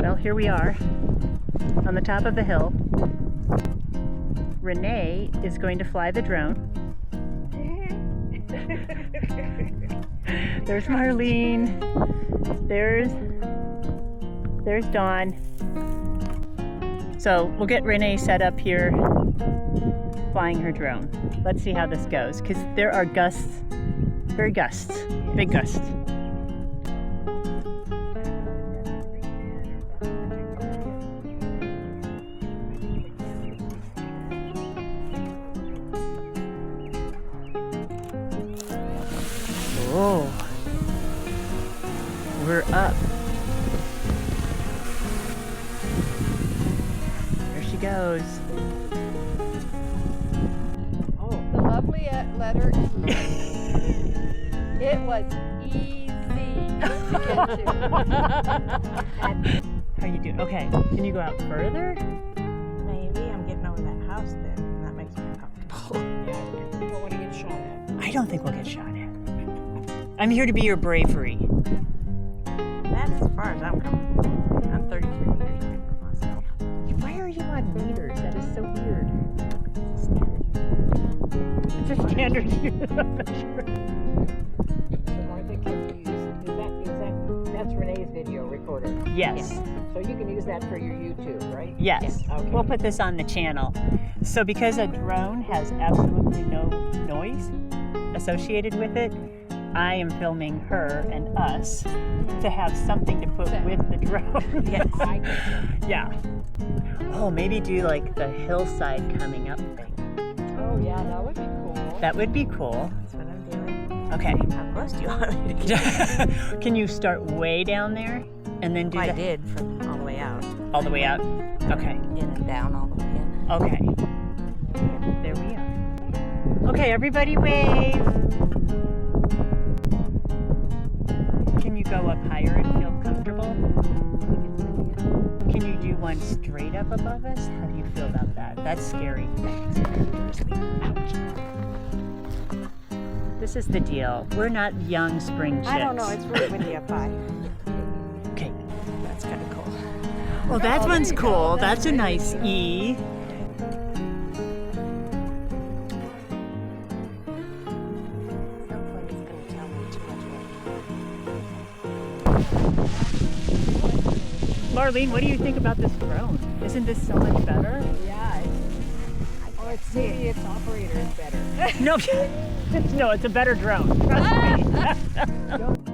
Well, here we are on the top of the hill. Renee is going to fly the drone. There's Marlene. There's Dawn. So we'll get Renee set up here flying her drone. Let's see how this goes, because there are gusts, big gusts. Oh, we're up. There she goes. Oh, the lovely letter E. It was easy to get to. How you doing? Okay, can you go out further? Maybe I'm getting over that house then, and that makes me uncomfortable. You don't want to get shot at. I don't think we'll get shot at. I'm here to be your bravery. That's as far as I'm comfortable. I'm 33 meters away from myself. Why are you on meters? That is so weird. It's a standard unit. So Martha can use, that's Renee's video recorder. Yes. So you can use that for your YouTube, right? Yes. Okay. We'll put this on the channel. So because a drone has absolutely no noise associated with it, I am filming her and us to have something to put with the drone. Yes. Yeah. Oh, maybe do like the hillside coming up thing. Oh yeah, that would be cool. That would be cool. That's what I'm doing. Okay. How close do you want me to get? Can you start way down there and then do I that did from all the way out. all the way out? Okay. In and down all the way in. Okay. There we are. Okay, everybody wave. Can you go up higher and feel comfortable? Can you do one straight up above us? How do you feel about that? That's scary. Ouch. This is the deal. We're not young spring chicks. I don't know, it's really windy up high. Okay. That's kind of cool. Well, that one's cool. That's a nice E. Nobody's going to tell me too much. Marlene, what do you think about this drone? Isn't this so much better? Yeah. Maybe its operator is better. No, no, it's a better drone. Trust me.